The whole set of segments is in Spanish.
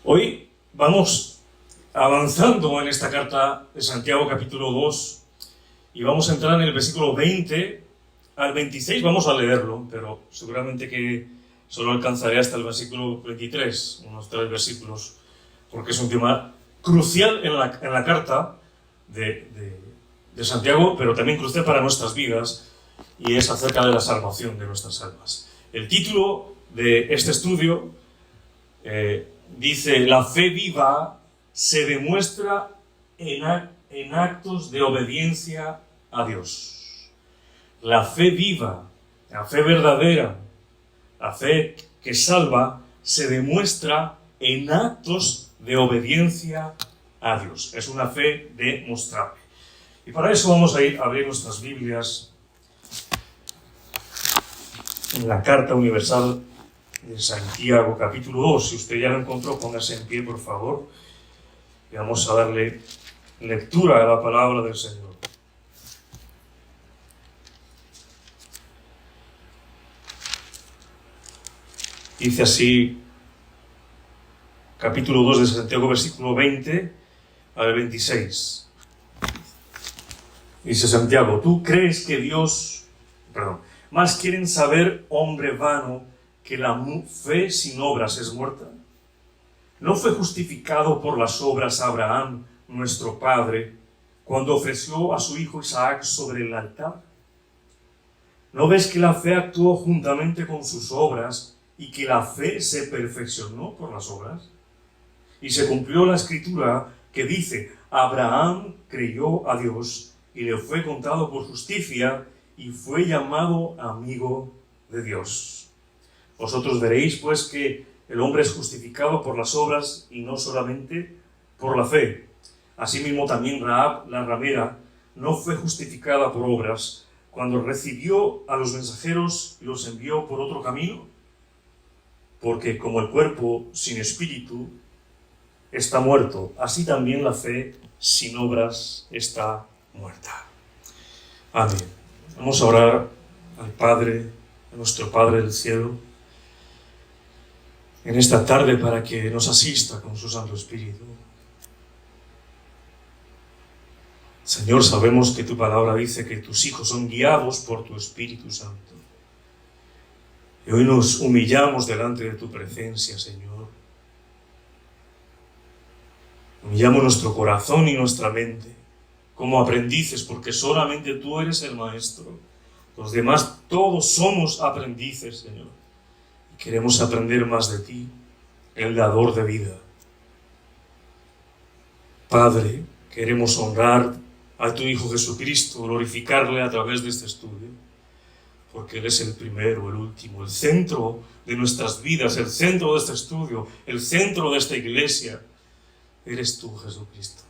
Hoy vamos avanzando en esta carta de Santiago capítulo 2 y vamos a entrar en el versículo 20 al 26, vamos a leerlo, pero seguramente que solo alcanzaré hasta el versículo 23, unos 3 versículos, porque es un tema crucial en la carta de Santiago, pero también crucial para nuestras vidas, y es acerca de la salvación de nuestras almas. El título de este estudio dice: la fe viva se demuestra en actos de obediencia a Dios. La fe viva, la fe verdadera, la fe que salva, se demuestra en actos de obediencia a Dios. Es una fe demostrable. Y para eso vamos a ir a abrir nuestras Biblias en la Carta Universal de Santiago, capítulo 2. Si usted ya lo encontró, póngase en pie, por favor, y vamos a darle lectura a la palabra del Señor. Dice así, capítulo 2 de Santiago, versículo 20 al 26. Dice Santiago: ¿tú crees que más quieren saber, hombre vano, que la fe sin obras es muerta? ¿No fue justificado por las obras Abraham, nuestro padre, cuando ofreció a su hijo Isaac sobre el altar? ¿No ves que la fe actuó juntamente con sus obras y que la fe se perfeccionó por las obras? Y se cumplió la escritura que dice: Abraham creyó a Dios y le fue contado por justicia y fue llamado amigo de Dios. Vosotros veréis, pues, que el hombre es justificado por las obras y no solamente por la fe. Asimismo también Rahab, la ramera, no fue justificada por obras cuando recibió a los mensajeros y los envió por otro camino, porque como el cuerpo sin espíritu está muerto, así también la fe sin obras está muerta. Amén. Vamos a orar al Padre, a nuestro Padre del cielo, en esta tarde para que nos asista con su Santo Espíritu. Señor, sabemos que tu palabra dice que tus hijos son guiados por tu Espíritu Santo. Y hoy nos humillamos delante de tu presencia, Señor. Humillamos nuestro corazón y nuestra mente como aprendices, porque solamente tú eres el Maestro. Los demás todos somos aprendices, Señor. Y queremos aprender más de ti, el dador de vida. Padre, queremos honrar a tu Hijo Jesucristo, glorificarle a través de este estudio, porque Él es el primero, el último, el centro de nuestras vidas, el centro de este estudio, el centro de esta iglesia. Eres tú, Jesucristo.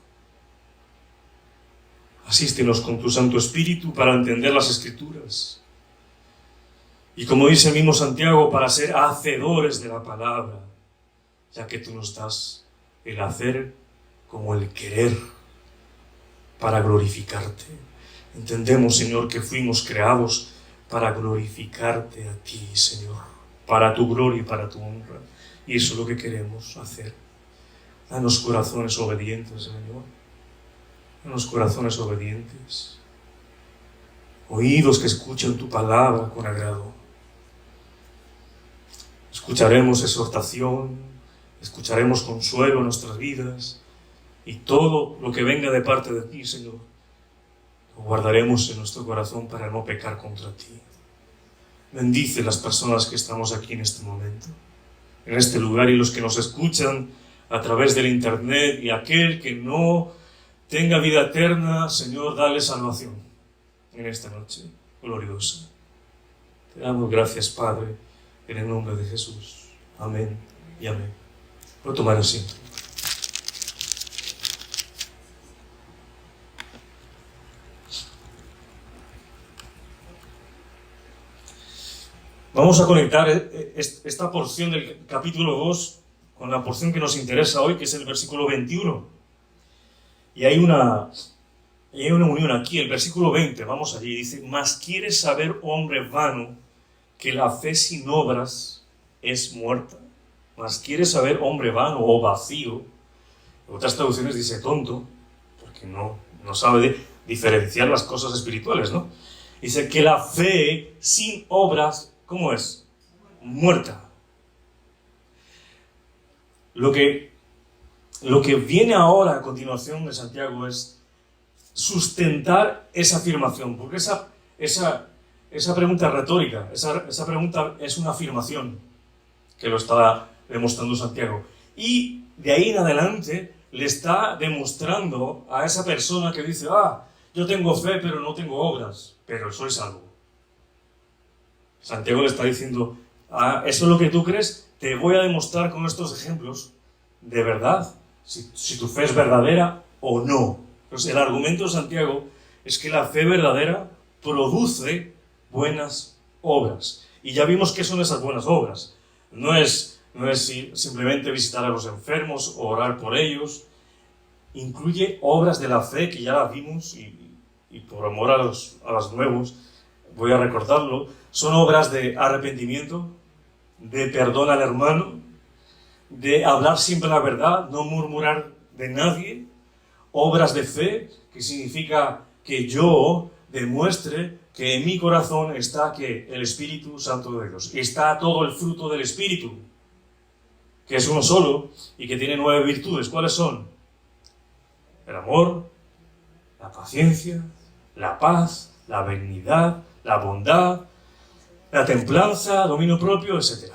Asístenos con tu Santo Espíritu para entender las Escrituras. Y como dice el mismo Santiago, para ser hacedores de la palabra, ya que tú nos das el hacer como el querer para glorificarte. Entendemos, Señor, que fuimos creados para glorificarte a ti, Señor, para tu gloria y para tu honra. Y eso es lo que queremos hacer. Danos corazones obedientes, Señor. Danos corazones obedientes. Oídos que escuchen tu palabra con agrado. Escucharemos exhortación, escucharemos consuelo en nuestras vidas, y todo lo que venga de parte de ti, Señor, lo guardaremos en nuestro corazón para no pecar contra ti. Bendice las personas que estamos aquí en este momento, en este lugar, y los que nos escuchan a través del internet, y aquel que no tenga vida eterna, Señor, dale salvación en esta noche gloriosa. Te damos gracias, Padre, en el nombre de Jesús. Amén y amén. Puedo tomar asiento. Vamos a conectar esta porción del capítulo 2 con la porción que nos interesa hoy, que es el versículo 21. Y hay una unión aquí, el versículo 20, vamos allí, dice: mas quieres saber, hombre vano, que la fe sin obras es muerta. Mas quieres saber, hombre vano o vacío. En otras traducciones dice tonto, porque no sabe diferenciar las cosas espirituales, ¿no? Dice que la fe sin obras, ¿cómo es? Muerta. Lo que viene ahora a continuación de Santiago es sustentar esa afirmación, porque esa pregunta es retórica, esa pregunta es una afirmación que lo está demostrando Santiago. Y de ahí en adelante le está demostrando a esa persona que dice, yo tengo fe pero no tengo obras, pero soy salvo. Santiago le está diciendo, eso es lo que tú crees, te voy a demostrar con estos ejemplos de verdad, si tu fe es verdadera o no. Entonces, el argumento de Santiago es que la fe verdadera produce buenas obras. Y ya vimos qué son esas buenas obras. No es simplemente visitar a los enfermos o orar por ellos. Incluye obras de la fe que ya las vimos y por amor a los nuevos voy a recordarlo. Son obras de arrepentimiento, de perdón al hermano, de hablar siempre la verdad, no murmurar de nadie. Obras de fe, que significa que yo demuestre que en mi corazón está el Espíritu Santo de Dios. Está todo el fruto del Espíritu, que es uno solo y que tiene 9 virtudes. ¿Cuáles son? El amor, la paciencia, la paz, la benignidad, la bondad, la templanza, dominio propio, etc.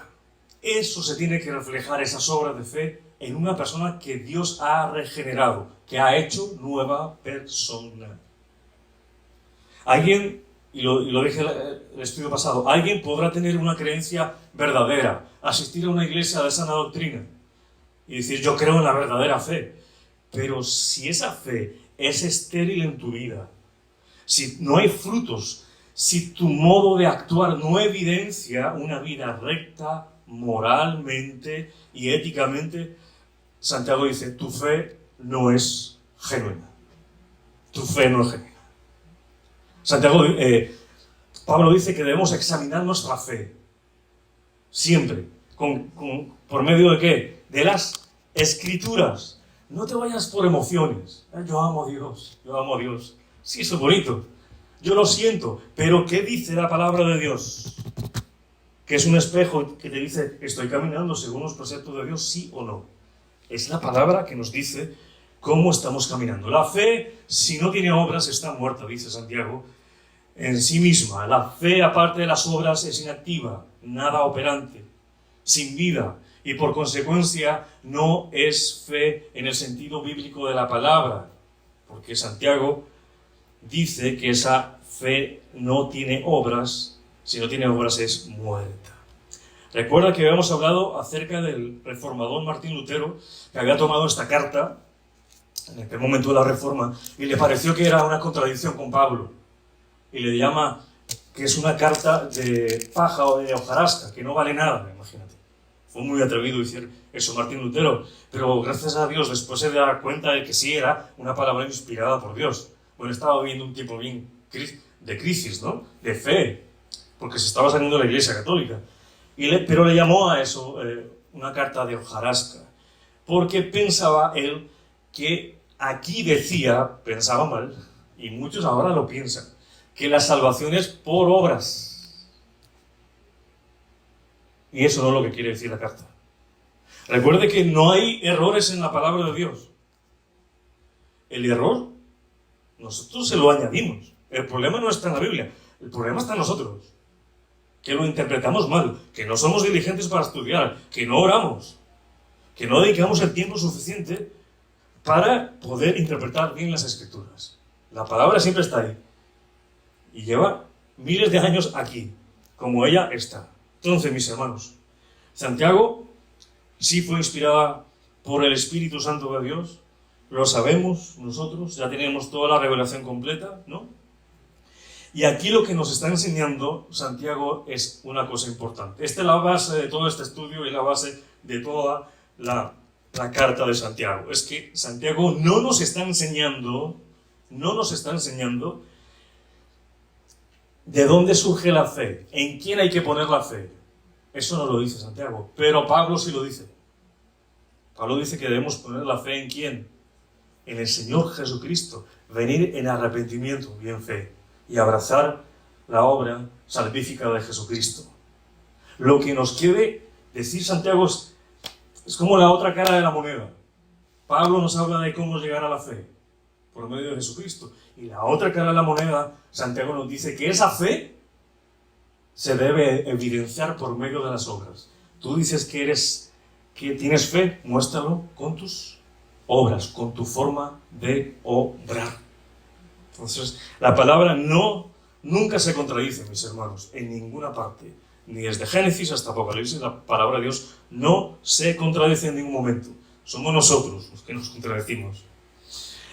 Eso se tiene que reflejar, esas obras de fe, en una persona que Dios ha regenerado, que ha hecho nueva persona. Alguien, y lo dije el estudio pasado, alguien podrá tener una creencia verdadera, asistir a una iglesia de sana doctrina y decir, yo creo en la verdadera fe. Pero si esa fe es estéril en tu vida, si no hay frutos, si tu modo de actuar no evidencia una vida recta, moralmente y éticamente, Santiago dice, tu fe no es genuina. Tu fe no es genuina. Pablo dice que debemos examinar nuestra fe. Siempre. ¿Por medio de qué? De las Escrituras. No te vayas por emociones. Yo amo a Dios. Yo amo a Dios. Sí, eso es bonito. Yo lo siento. Pero ¿qué dice la palabra de Dios? Que es un espejo que te dice, estoy caminando según los preceptos de Dios, sí o no. Es la palabra que nos dice cómo estamos caminando. La fe, si no tiene obras, está muerta, dice Santiago, en sí misma. La fe, aparte de las obras, es inactiva, nada operante, sin vida, y por consecuencia no es fe en el sentido bíblico de la palabra, porque Santiago dice que esa fe no tiene obras, si no tiene obras es muerta. Recuerda que habíamos hablado acerca del reformador Martín Lutero, que había tomado esta carta en aquel momento de la Reforma y le pareció que era una contradicción con Pablo. Y le llama que es una carta de paja o de hojarasca, que no vale nada, imagínate. Fue muy atrevido decir eso Martín Lutero, pero gracias a Dios después se da cuenta de que sí era una palabra inspirada por Dios. Bueno, estaba viviendo un tiempo bien de crisis, ¿no? De fe, porque se estaba saliendo de la Iglesia Católica. Pero le llamó a eso una carta de hojarasca, porque pensaba él que aquí pensaba mal, y muchos ahora lo piensan, que la salvación es por obras. Y eso no es lo que quiere decir la carta. Recuerde que no hay errores en la palabra de Dios. El error, nosotros se lo añadimos. El problema no está en la Biblia, el problema está en nosotros. Que lo interpretamos mal, que no somos diligentes para estudiar, que no oramos, que no dedicamos el tiempo suficiente para poder interpretar bien las Escrituras. La palabra siempre está ahí. Y lleva miles de años aquí, como ella está. Entonces, mis hermanos, Santiago sí fue inspirada por el Espíritu Santo de Dios. Lo sabemos nosotros, ya tenemos toda la revelación completa, ¿no? Y aquí lo que nos está enseñando Santiago es una cosa importante. Esta es la base de todo este estudio y la base de toda la carta de Santiago. Es que Santiago no nos está enseñando de dónde surge la fe, en quién hay que poner la fe. Eso no lo dice Santiago, pero Pablo sí lo dice. Pablo dice que debemos poner la fe en ¿quién? En el Señor Jesucristo, venir en arrepentimiento y en fe, y abrazar la obra salvífica de Jesucristo. Lo que nos quiere decir Santiago es como la otra cara de la moneda. Pablo nos habla de cómo llegar a la fe, por medio de Jesucristo. Y la otra cara de la moneda, Santiago nos dice que esa fe se debe evidenciar por medio de las obras. Tú dices que tienes fe, muéstralo con tus obras, con tu forma de obrar. Entonces, la palabra nunca se contradice, mis hermanos, en ninguna parte. Ni desde Génesis hasta Apocalipsis, la palabra de Dios no se contradice en ningún momento. Somos nosotros los que nos contradecimos.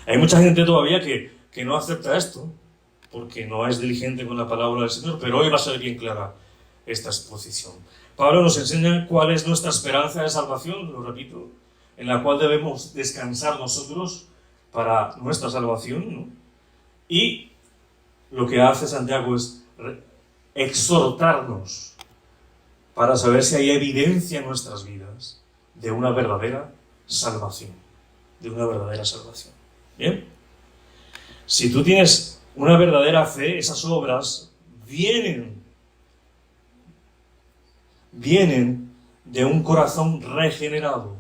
Hay mucha gente todavía que no acepta esto, porque no es diligente con la palabra del Señor, pero hoy va a ser bien clara esta exposición. Pablo nos enseña cuál es nuestra esperanza de salvación, lo repito, en la cual debemos descansar nosotros para nuestra salvación, ¿no? Y lo que hace Santiago es exhortarnos para saber si hay evidencia en nuestras vidas de una verdadera salvación. De una verdadera salvación. ¿Bien? Si tú tienes una verdadera fe, esas obras vienen de un corazón regenerado,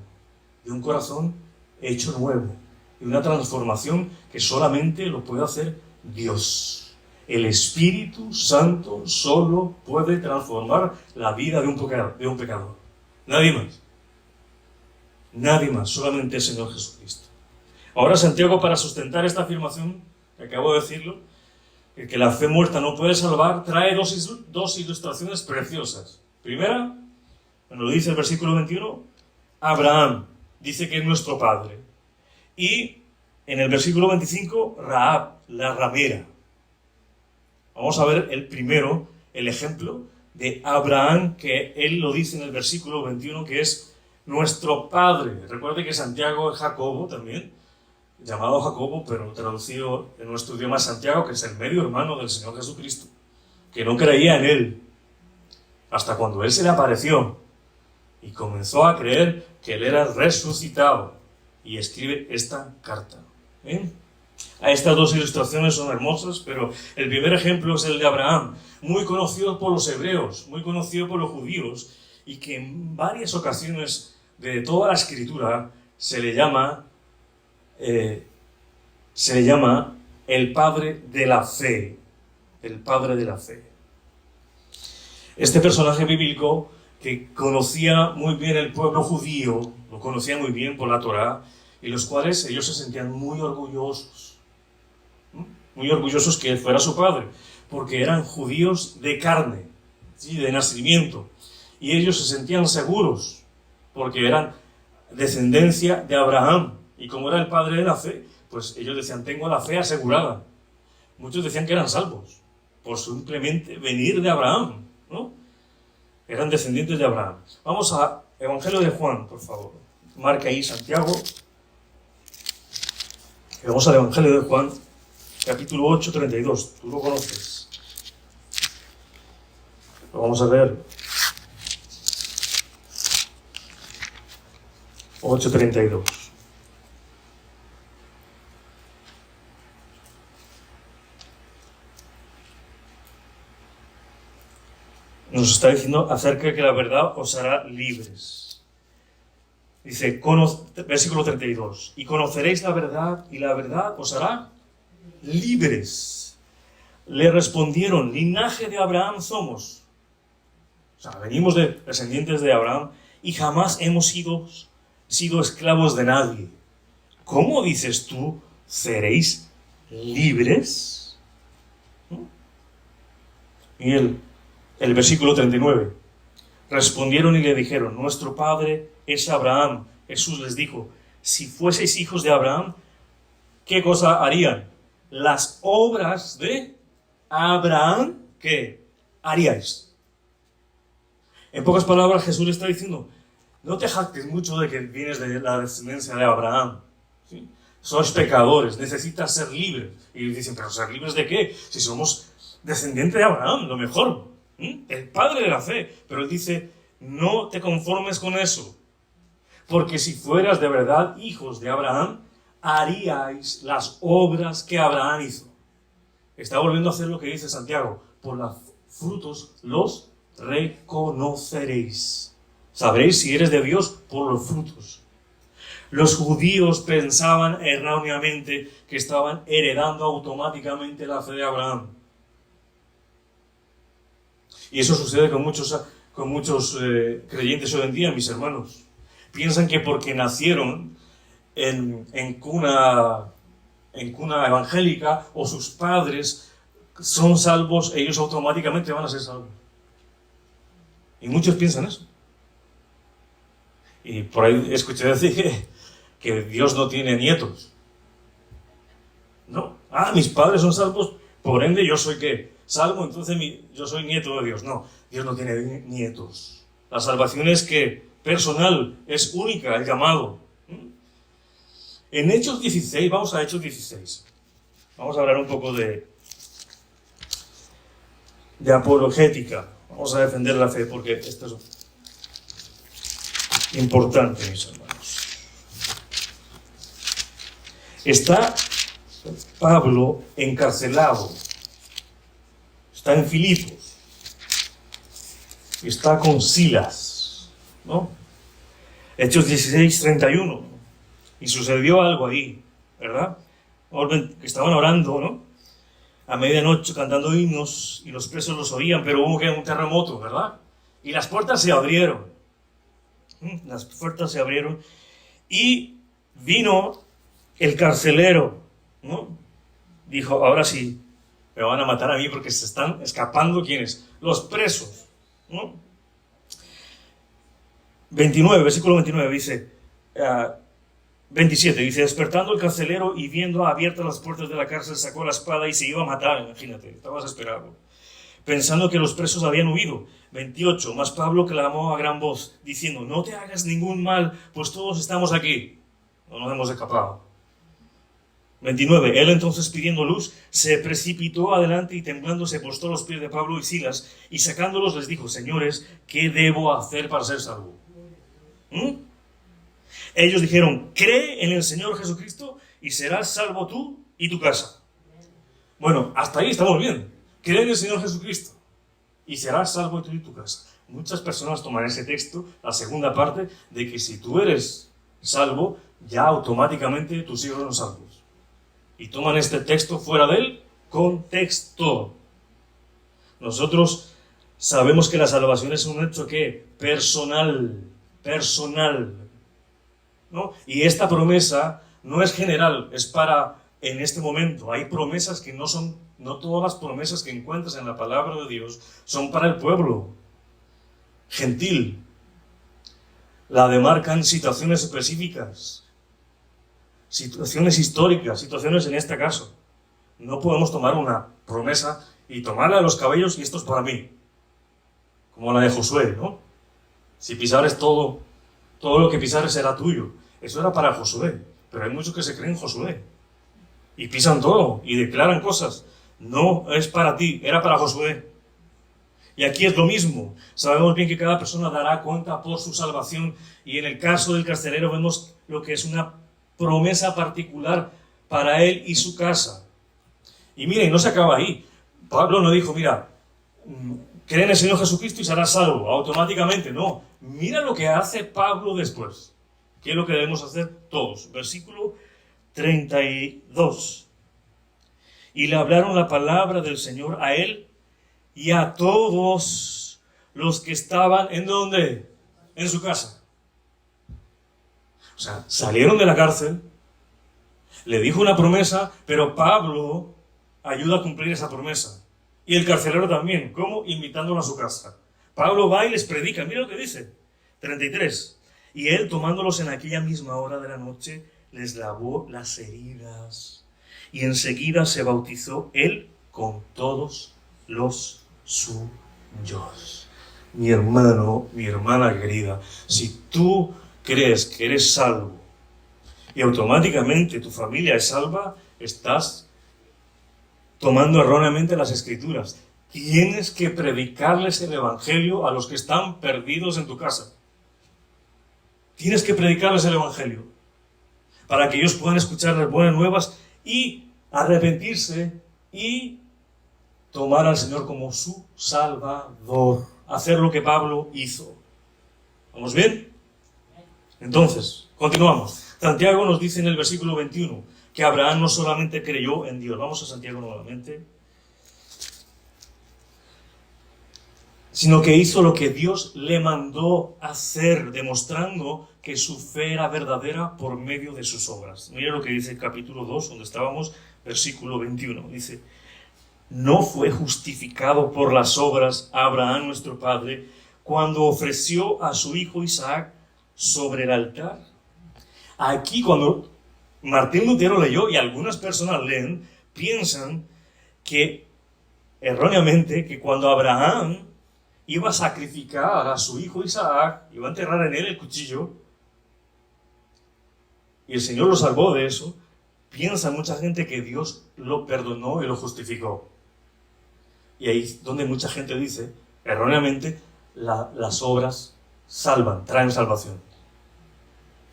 de un corazón hecho nuevo, de una transformación que solamente lo puede hacer Dios. El Espíritu Santo solo puede transformar la vida de un pecador. Nadie más. Nadie más, solamente el Señor Jesucristo. Ahora Santiago, para sustentar esta afirmación, que acabo de decirlo, que la fe muerta no puede salvar, trae dos ilustraciones preciosas. Primera, lo dice el versículo 21, Abraham, dice que es nuestro padre. Y en el versículo 25, Rahab, la ramera. Vamos a ver el ejemplo de Abraham, que él lo dice en el versículo 21, que es nuestro padre. Recuerde que Santiago es Jacobo también, llamado Jacobo, pero traducido en nuestro idioma Santiago, que es el medio hermano del Señor Jesucristo, que no creía en él, hasta cuando él se le apareció y comenzó a creer que él era resucitado, y escribe esta carta. ¿Bien? Estas dos ilustraciones son hermosas, pero el primer ejemplo es el de Abraham, muy conocido por los hebreos, muy conocido por los judíos, y que en varias ocasiones de toda la Escritura se le llama el padre de la fe. El padre de la fe. Este personaje bíblico, que conocía muy bien el pueblo judío, lo conocía muy bien por la Torá, y los cuales ellos se sentían muy orgullosos que él fuera su padre, porque eran judíos de carne, ¿sí? De nacimiento, y ellos se sentían seguros, porque eran descendencia de Abraham, y como era el padre de la fe, pues ellos decían, tengo la fe asegurada. Muchos decían que eran salvos, por simplemente venir de Abraham, ¿no? Eran descendientes de Abraham. Vamos a Evangelio de Juan, por favor. Marca ahí Santiago. Vamos al Evangelio de Juan, capítulo 8, 32. Tú lo conoces. Lo vamos a ver. 8:32. Nos está diciendo acerca de que la verdad os hará libres. Dice, versículo 32, y conoceréis la verdad, y la verdad os hará libres. Le respondieron, linaje de Abraham somos. O sea, venimos de descendientes de Abraham, y jamás hemos sido esclavos de nadie. ¿Cómo dices tú, seréis libres? Y el versículo 39. Respondieron y le dijeron, nuestro padre es Abraham. Jesús les dijo, si fueseis hijos de Abraham, ¿qué cosa harían? Las obras de Abraham, ¿qué haríais? En pocas palabras, Jesús le está diciendo, no te jactes mucho de que vienes de la descendencia de Abraham. ¿Sí? Sois pecadores, necesitas ser libres. Y dicen, ¿pero ser libres de qué? Si somos descendientes de Abraham, lo mejor. El padre de la fe. Pero él dice, no te conformes con eso, porque si fueras de verdad hijos de Abraham, haríais las obras que Abraham hizo. Está volviendo a hacer lo que dice Santiago: por los frutos los reconoceréis. Sabréis si eres de Dios por los frutos. Los judíos pensaban erróneamente que estaban heredando automáticamente la fe de Abraham. Y eso sucede con muchos creyentes hoy en día, mis hermanos. Piensan que porque nacieron en cuna evangélica o sus padres son salvos, ellos automáticamente van a ser salvos. Y muchos piensan eso. Y por ahí escuché decir que Dios no tiene nietos. No. Mis padres son salvos, por ende yo soy ¿qué? Salvo, entonces yo soy nieto de Dios. No, Dios no tiene nietos. La salvación es que personal, es única, el llamado. En Hechos 16, vamos a Hechos 16. Vamos a hablar un poco de apologética. Vamos a defender la fe, porque esto es importante, mis hermanos. Está Pablo encarcelado. Está en Filipos. Está con Silas, ¿no? Hechos 16, 31. Y sucedió algo ahí, ¿verdad? Estaban orando, ¿no? A medianoche cantando himnos y los presos los oían, pero hubo un terremoto, ¿verdad? Y las puertas se abrieron. Las puertas se abrieron y vino el carcelero, ¿no? Dijo: ahora sí, me van a matar a mí porque se están escapando. ¿Quiénes? Los presos, ¿no? 29, versículo 29 dice, 27, dice: despertando el carcelero y viendo abiertas las puertas de la cárcel, sacó la espada y se iba a matar. Imagínate, estaba desesperado, pensando que los presos habían huido. 28, mas Pablo clamó a gran voz, diciendo: no te hagas ningún mal, pues todos estamos aquí. No nos hemos escapado. 29, él entonces, pidiendo luz, se precipitó adelante y temblando se postró a los pies de Pablo y Silas, y sacándolos les dijo: señores, ¿qué debo hacer para ser salvo? Ellos dijeron: cree en el Señor Jesucristo y serás salvo tú y tu casa. Bueno, hasta ahí estamos bien. Cree en el Señor Jesucristo y serás salvo tú y tu casa. Muchas personas toman ese texto, la segunda parte, de que si tú eres salvo, ya automáticamente tus hijos son salvos. Y toman este texto fuera del contexto. Nosotros sabemos que la salvación es un hecho que personal, ¿no? Y esta promesa no es general, es para en este momento. Hay promesas que no todas las promesas que encuentras en la palabra de Dios son para el pueblo gentil. La demarcan situaciones específicas, situaciones históricas, situaciones en este caso. No podemos tomar una promesa y tomarla de los cabellos y esto es para mí, como la de Josué, ¿no? Si pisares todo lo que pisares será tuyo. Eso era para Josué, pero hay muchos que se creen Josué y pisan todo y declaran cosas. No es para ti, era para Josué. Y aquí es lo mismo. Sabemos bien que cada persona dará cuenta por su salvación, y en el caso del carcelero vemos lo que es una promesa particular para él y su casa. Y miren, no se acaba ahí. Pablo no dijo: mira, cree en el Señor Jesucristo y serás salvo automáticamente. No, mira lo que hace Pablo después. ¿Qué es lo que debemos hacer todos? Versículo 32. Y le hablaron la palabra del Señor a él y a todos los que estaban, ¿en dónde? En su casa. O sea, salieron de la cárcel, le dijo una promesa, pero Pablo ayuda a cumplir esa promesa. Y el carcelero también. ¿Cómo? Invitándolo a su casa. Pablo va y les predica. Mira lo que dice. 33. Y él, tomándolos en aquella misma hora de la noche, les lavó las heridas. Y enseguida se bautizó él con todos los suyos. Mi hermano, mi hermana querida, si tú crees que eres salvo y automáticamente tu familia es salva, estás tomando erróneamente las Escrituras. tienes que predicarles el Evangelio a los que están perdidos en tu casa. Tienes que predicarles el Evangelio para que ellos puedan escuchar las buenas nuevas y arrepentirse y tomar al Señor como su Salvador. Hacer lo que Pablo hizo. ¿Vamos bien? Entonces, continuamos. Santiago nos dice en el versículo 21 que Abraham no solamente creyó en Dios. Vamos a Santiago nuevamente. Sino que hizo lo que Dios le mandó hacer, demostrando que su fe era verdadera por medio de sus obras. Mira lo que dice el capítulo 2, donde estábamos, versículo 21. Dice: no fue justificado por las obras Abraham nuestro padre cuando ofreció a su hijo Isaac sobre el altar. Aquí, cuando Martín Lutero leyó, y algunas personas leen, piensan que erróneamente que cuando Abraham iba a sacrificar a su hijo Isaac, iba a enterrar en él el cuchillo, y el Señor lo salvó de eso, piensa mucha gente que Dios lo perdonó y lo justificó. Y ahí es donde mucha gente dice, erróneamente, las obras salvan, traen salvación.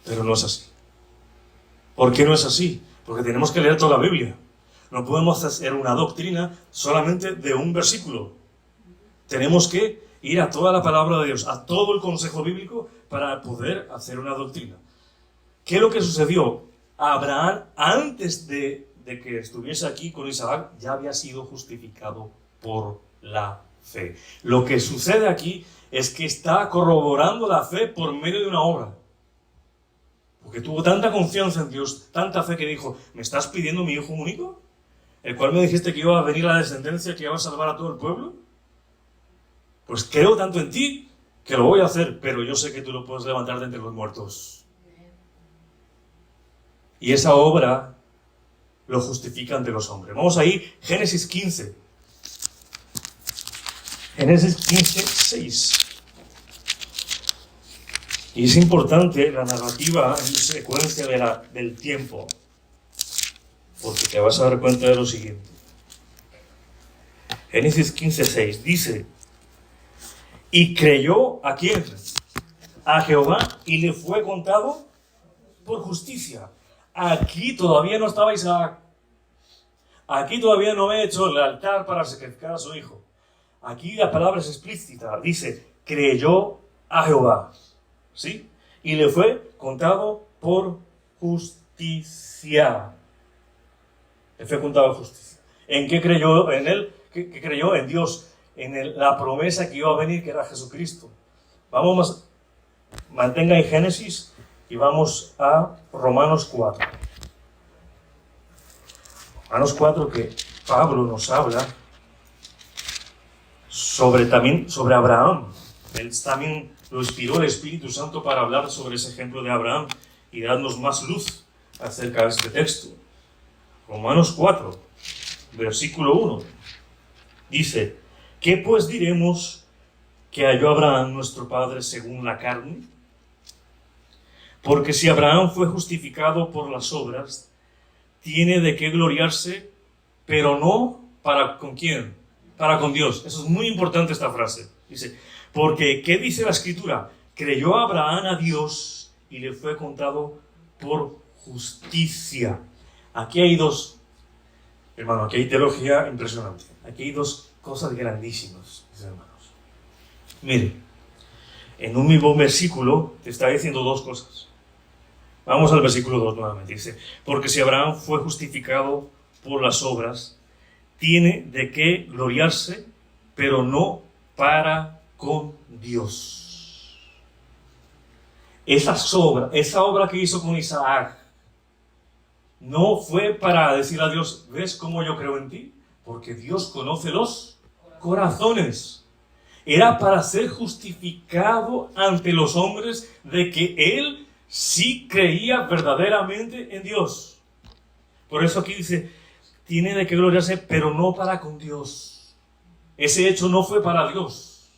Pero no es así. ¿Por qué no es así? Porque tenemos que leer toda la Biblia. No podemos hacer una doctrina solamente de un versículo. Tenemos que ir a toda la palabra de Dios, a todo el consejo bíblico para poder hacer una doctrina. ¿Qué es lo que sucedió? Abraham, antes de que estuviese aquí con Isaac, ya había sido justificado por la fe. Lo que sucede aquí es que está corroborando la fe por medio de una obra. Porque tuvo tanta confianza en Dios, tanta fe que dijo, ¿me estás pidiendo mi hijo único? ¿El cual me dijiste que iba a venir la descendencia que iba a salvar a todo el pueblo? Pues creo tanto en ti que lo voy a hacer, pero yo sé que tú lo puedes levantar de entre los muertos. Y esa obra lo justifica ante los hombres. Vamos ahí, Génesis 15. Génesis 15, 6. Y es importante la narrativa en secuencia del tiempo, porque te vas a dar cuenta de lo siguiente. Génesis 15, 6 dice: y creyó ¿a quién? A Jehová, y le fue contado por justicia. Aquí todavía no estaba Isaac. Aquí todavía no había hecho el altar para sacrificar a su hijo. Aquí la palabra es explícita. Dice, creyó a Jehová. ¿Sí? Y le fue contado por justicia. Le fue contado por justicia. ¿En qué creyó? En él. ¿Qué creyó? En Dios. En la promesa que iba a venir, que era Jesucristo. Vamos, mantenga en Génesis y vamos a Romanos 4. Romanos 4, que Pablo nos habla sobre Abraham. Él también lo inspiró el Espíritu Santo para hablar sobre ese ejemplo de Abraham y darnos más luz acerca de este texto. Romanos 4, versículo 1, dice: ¿qué pues diremos que halló Abraham nuestro padre según la carne? Porque si Abraham fue justificado por las obras, tiene de qué gloriarse, pero no para ¿con quién? Para con Dios. Eso es muy importante esta frase. Dice, porque ¿qué dice la Escritura? Creyó Abraham a Dios y le fue contado por justicia. Aquí hay dos, hermano, aquí hay teología impresionante. Aquí hay dos cosas grandísimas, mis hermanos. Mire, en un mismo versículo te está diciendo dos cosas. Vamos al versículo 2 nuevamente. Dice, porque si Abraham fue justificado por las obras, tiene de qué gloriarse, pero no para con Dios. Esa obra que hizo con Isaac, no fue para decir a Dios, ¿ves cómo yo creo en ti? Porque Dios conoce los corazones. Era para ser justificado ante los hombres de que Él sí creía verdaderamente en Dios. Por eso aquí dice, tiene de qué gloriarse, pero no para con Dios. Ese hecho no fue para Dios.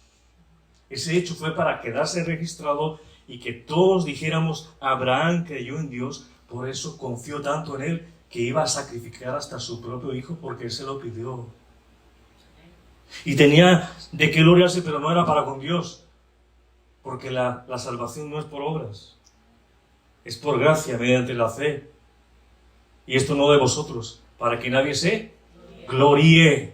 Ese hecho fue para quedarse registrado y que todos dijéramos, Abraham creyó en Dios, por eso confió tanto en Él que iba a sacrificar hasta su propio hijo porque Él se lo pidió. Y tenía de qué gloriarse, pero no era para con Dios. Porque la salvación no es por obras. Es por gracia, mediante la fe. Y esto no de vosotros, para que nadie se gloríe.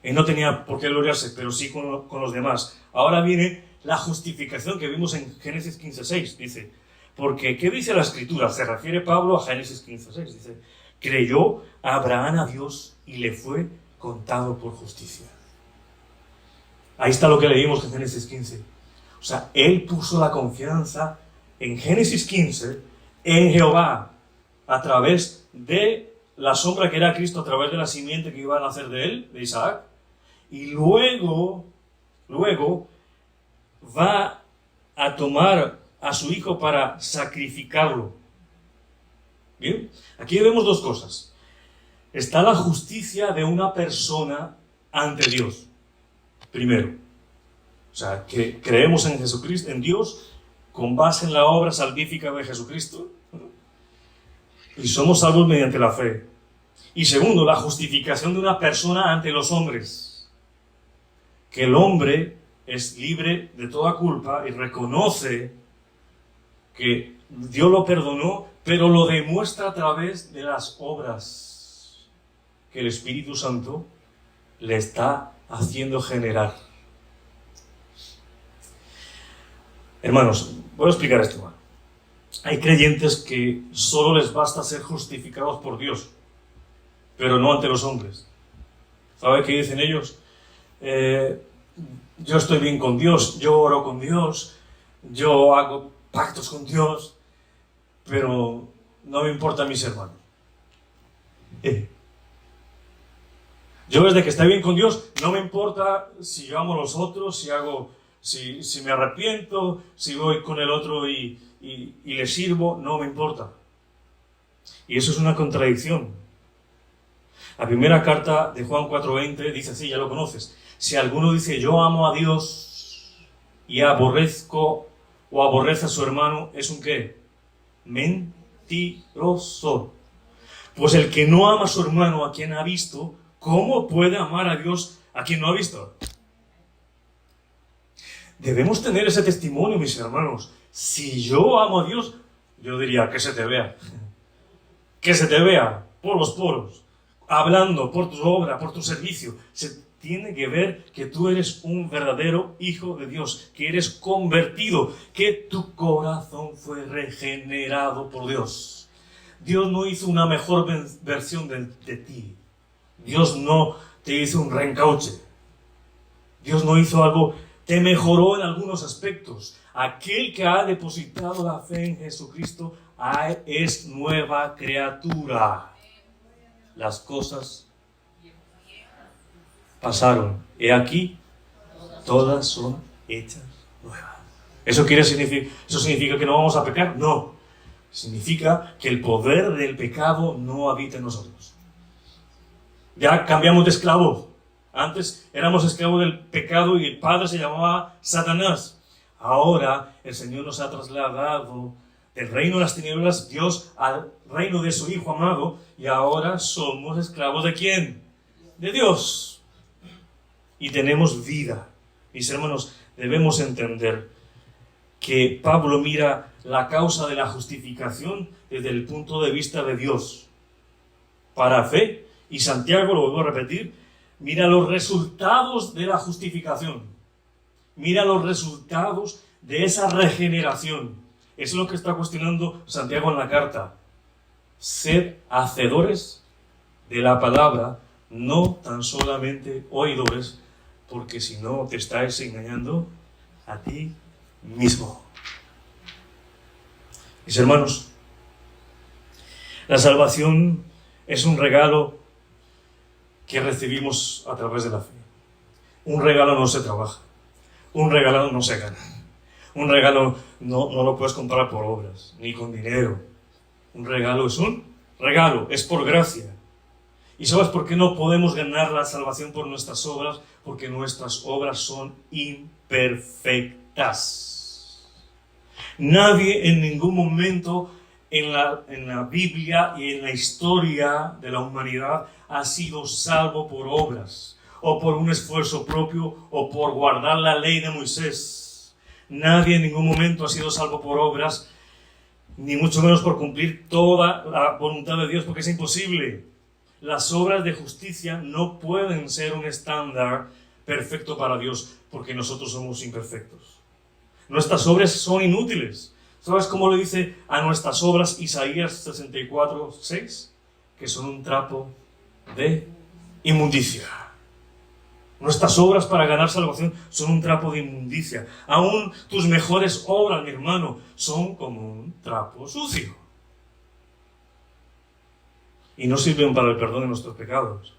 Él no tenía por qué gloriarse, pero sí con los demás. Ahora viene la justificación que vimos en Génesis 15:6. Dice, porque, ¿qué dice la Escritura? Se refiere Pablo a Génesis 15:6. Dice, creyó Abraham a Dios y le fue contado por justicia. Ahí está lo que leímos en Génesis 15. O sea, él puso la confianza en Génesis 15, en Jehová, a través de la sombra que era Cristo, a través de la simiente que iba a nacer de él, de Isaac, y luego va a tomar a su hijo para sacrificarlo. Bien, aquí vemos dos cosas. Está la justicia de una persona ante Dios. Primero, o sea, que creemos en Jesucristo, en Dios, con base en la obra salvífica de Jesucristo, y somos salvos mediante la fe. Y segundo, la justificación de una persona ante los hombres. Que el hombre es libre de toda culpa y reconoce que Dios lo perdonó, pero lo demuestra a través de las obras que el Espíritu Santo le está haciendo generar. Hermanos, voy a explicar esto. Hay creyentes que solo les basta ser justificados por Dios, pero no ante los hombres. ¿Sabe qué dicen ellos? Yo estoy bien con Dios, yo oro con Dios, yo hago pactos con Dios, pero no me importa mis hermanos. Yo desde que estoy bien con Dios, no me importa si yo amo a los otros, si me arrepiento, si voy con el otro y le sirvo, no me importa. Y eso es una contradicción. La primera carta de Juan 4:20 dice así, ya lo conoces. Si alguno dice yo amo a Dios y aborrezco o aborrece a su hermano, ¿es un qué? Mentiroso. Pues el que no ama a su hermano a quien ha visto, ¿cómo puede amar a Dios a quien no ha visto? Debemos tener ese testimonio, mis hermanos. Si yo amo a Dios, yo diría que se te vea. Que se te vea por los poros, hablando por tu obra, por tu servicio. Se tiene que ver que tú eres un verdadero hijo de Dios, que eres convertido, que tu corazón fue regenerado por Dios. Dios no hizo una mejor versión de ti. Dios no te hizo un reencauche. Dios no hizo algo, te mejoró en algunos aspectos. Aquel que ha depositado la fe en Jesucristo es nueva criatura. Las cosas pasaron. He aquí, todas son hechas nuevas. ¿Eso significa que no vamos a pecar? No. Significa que el poder del pecado no habita en nosotros. Ya cambiamos de esclavo. Antes éramos esclavos del pecado y el padre se llamaba Satanás. Ahora el Señor nos ha trasladado del reino de las tinieblas, Dios, al reino de su Hijo amado, y ahora somos esclavos ¿de quién? De Dios. Y tenemos vida. Mis hermanos, debemos entender que Pablo mira la causa de la justificación desde el punto de vista de Dios. Para fe, y Santiago, lo vuelvo a repetir, mira los resultados de la justificación. Mira los resultados de esa regeneración. Eso es lo que está cuestionando Santiago en la carta. Sed hacedores de la palabra, no tan solamente oidores, porque si no te estás engañando a ti mismo. Mis hermanos, la salvación es un regalo que recibimos a través de la fe. Un regalo no se trabaja. Un regalo no se gana. Un regalo no lo puedes comprar por obras, ni con dinero. Un regalo es un regalo, es por gracia. ¿Y sabes por qué no podemos ganar la salvación por nuestras obras? Porque nuestras obras son imperfectas. Nadie en ningún momento en la Biblia y en la historia de la humanidad ha sido salvo por obras. o por un esfuerzo propio, o por guardar la ley de Moisés. Nadie en ningún momento ha sido salvo por obras, ni mucho menos por cumplir toda la voluntad de Dios, porque es imposible. Las obras de justicia no pueden ser un estándar perfecto para Dios, porque nosotros somos imperfectos. Nuestras obras son inútiles. ¿Sabes cómo le dice a nuestras obras Isaías 64:6? Que son un trapo de inmundicia. Nuestras obras para ganar salvación son un trapo de inmundicia. Aún tus mejores obras, mi hermano, son como un trapo sucio. Y no sirven para el perdón de nuestros pecados.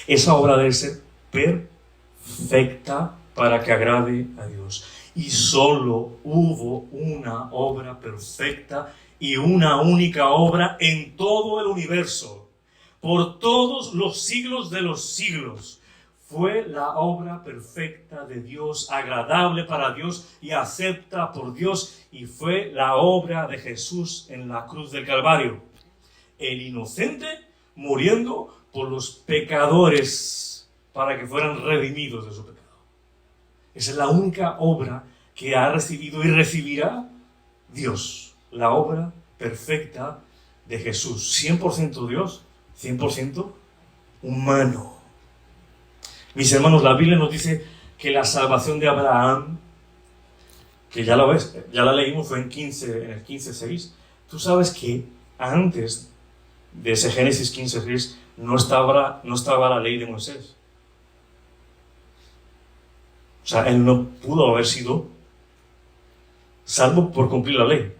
Esa obra debe ser perfecta para que agrade a Dios. Y solo hubo una obra perfecta y una única obra en todo el universo, por todos los siglos de los siglos. Fue la obra perfecta de Dios, agradable para Dios y acepta por Dios, y fue la obra de Jesús en la cruz del Calvario. El inocente muriendo por los pecadores para que fueran redimidos de su pecado. Esa es la única obra que ha recibido y recibirá Dios. La obra perfecta de Jesús. 100% Dios, 100% humano. Mis hermanos, la Biblia nos dice que la salvación de Abraham, que ya la ves, ya la leímos, fue en el 15:6. Tú sabes que antes de ese Génesis 15:6 no estaba la ley de Moisés. O sea, él no pudo haber sido salvo por cumplir la ley.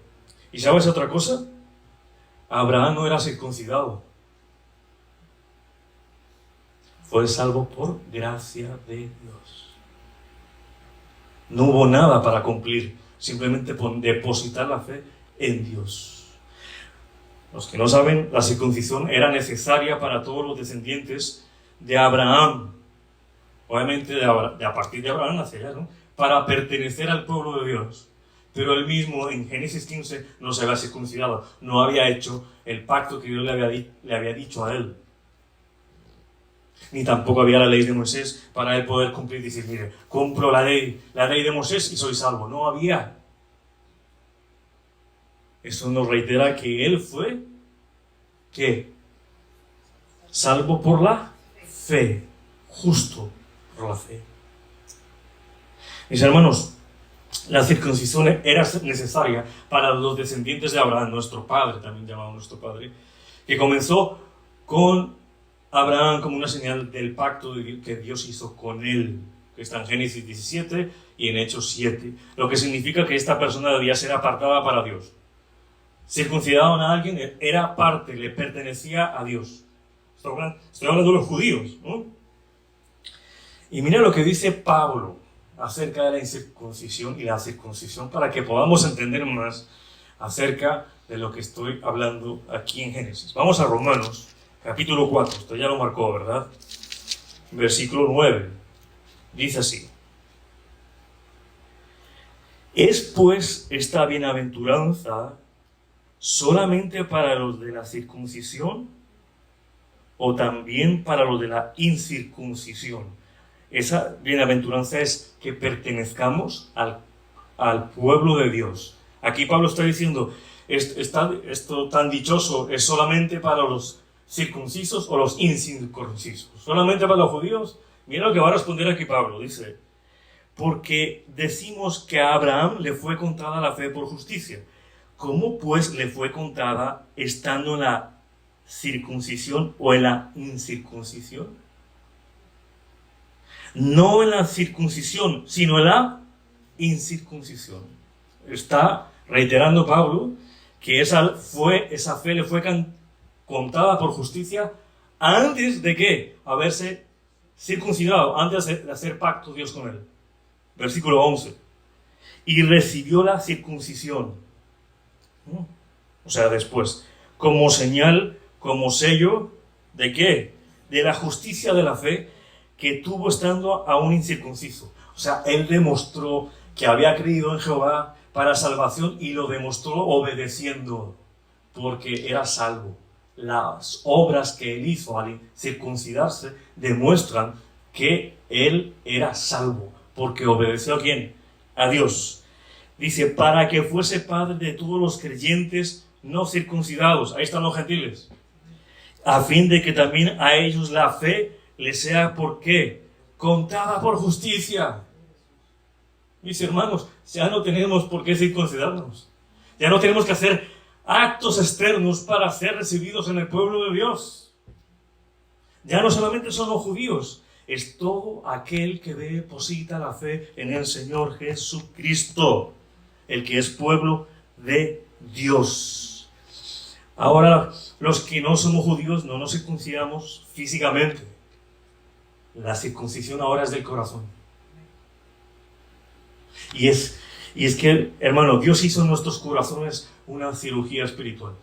¿Y sabes otra cosa? Abraham no era circuncidado. Fue salvo por gracia de Dios. No hubo nada para cumplir, simplemente por depositar la fe en Dios. Los que no saben, la circuncisión era necesaria para todos los descendientes de Abraham. Obviamente a partir de Abraham hacia allá, ¿no? Para pertenecer al pueblo de Dios. Pero él mismo en Génesis 15 no se había circuncidado, no había hecho el pacto que Dios le había dicho a él. Ni tampoco había la ley de Moisés para él poder cumplir y decir, mire, compro la ley de Moisés y soy salvo. No había. Eso nos reitera que él fue, ¿qué? Salvo por la fe, justo por la fe. Mis hermanos, la circuncisión era necesaria para los descendientes de Abraham, nuestro padre, también llamado nuestro padre, que comenzó con Abraham como una señal del pacto que Dios hizo con él, que está en Génesis 17 y en Hechos 7, lo que significa que esta persona debía ser apartada para Dios. Circuncidaron a alguien, era parte, le pertenecía a Dios. Estoy hablando de los judíos, ¿no? Y mira lo que dice Pablo acerca de la incircuncisión y la circuncisión para que podamos entender más acerca de lo que estoy hablando aquí en Génesis. Vamos a Romanos, capítulo 4. Esto ya lo marcó, ¿verdad? Versículo 9. Dice así. ¿Es pues esta bienaventuranza solamente para los de la circuncisión o también para los de la incircuncisión? Esa bienaventuranza es que pertenezcamos al pueblo de Dios. Aquí Pablo está diciendo, esto tan dichoso es solamente para los circuncisos o los incircuncisos. ¿Solamente para los judíos? Mira lo que va a responder aquí Pablo, dice, porque decimos que a Abraham le fue contada la fe por justicia. ¿Cómo pues le fue contada estando en la circuncisión o en la incircuncisión? No en la circuncisión, sino en la incircuncisión. Está reiterando Pablo que esa fe le fue contada por justicia antes de que haberse circuncidado, antes de hacer pacto Dios con él. Versículo 11. Y recibió la circuncisión. O sea, después, como señal, como sello, ¿de qué? De la justicia de la fe que tuvo estando aún incircunciso. O sea, él demostró que había creído en Jehová para salvación y lo demostró obedeciendo, porque era salvo. las obras que él hizo al circuncidarse demuestran que él era salvo, porque obedeció ¿a quién? A Dios. Dice, para que fuese padre de todos los creyentes no circuncidados, ahí están los gentiles, a fin de que también a ellos la fe les sea, ¿por qué? Contada por justicia. Mis hermanos, ya no tenemos por qué circuncidarnos. Ya no tenemos que hacer actos externos para ser recibidos en el pueblo de Dios. Ya no solamente son los judíos, es todo aquel que deposita la fe en el Señor Jesucristo, el que es pueblo de Dios. Ahora, los que no somos judíos no nos circuncidamos físicamente. La circuncisión ahora es del corazón. Y es que, hermano, Dios hizo en nuestros corazones una cirugía espiritual.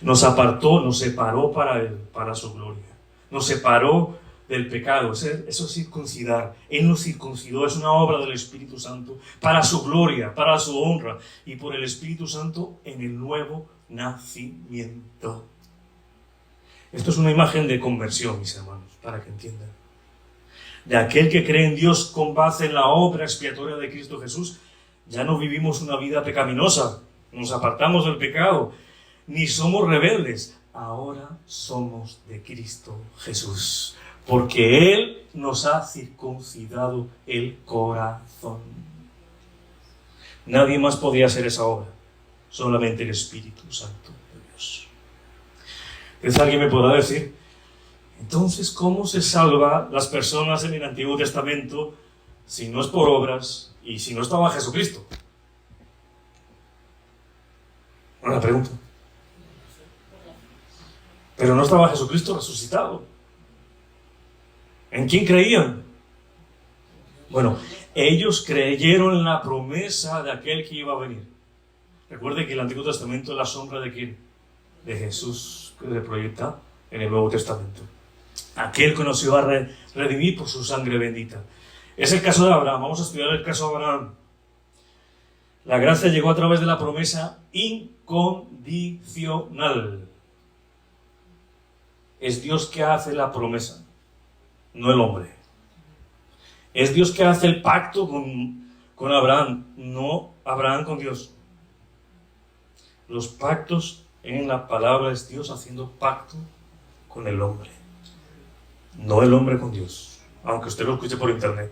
Nos apartó, nos separó para Él, para su gloria. Nos separó del pecado. Eso es circuncidar. Él nos circuncidó. Es una obra del Espíritu Santo para su gloria, para su honra. Y por el Espíritu Santo en el nuevo nacimiento. Esto es una imagen de conversión, mis hermanos, para que entiendan. De aquel que cree en Dios con base en la obra expiatoria de Cristo Jesús, ya no vivimos una vida pecaminosa, nos apartamos del pecado, ni somos rebeldes. Ahora somos de Cristo Jesús, porque Él nos ha circuncidado el corazón. Nadie más podía hacer esa obra, solamente el Espíritu Santo de Dios. Entonces alguien me podrá decir, entonces, ¿cómo se salva las personas en el Antiguo Testamento si no es por obras y si no estaba Jesucristo? Buena pregunta. Pero no estaba Jesucristo resucitado. ¿En quién creían? Bueno, ellos creyeron en la promesa de aquel que iba a venir. Recuerde que el Antiguo Testamento es la sombra de ¿quién? De Jesús, que le proyecta en el Nuevo Testamento. Aquel que nos iba a redimir por su sangre bendita. Es el caso de Abraham. Vamos a estudiar el caso de Abraham. La gracia llegó a través de la promesa incondicional. Es Dios que hace la promesa, no el hombre. Es Dios que hace el pacto con Abraham, no Abraham con Dios. Los pactos en la palabra es Dios haciendo pacto con el hombre. No el hombre con Dios, aunque usted lo escuche por internet.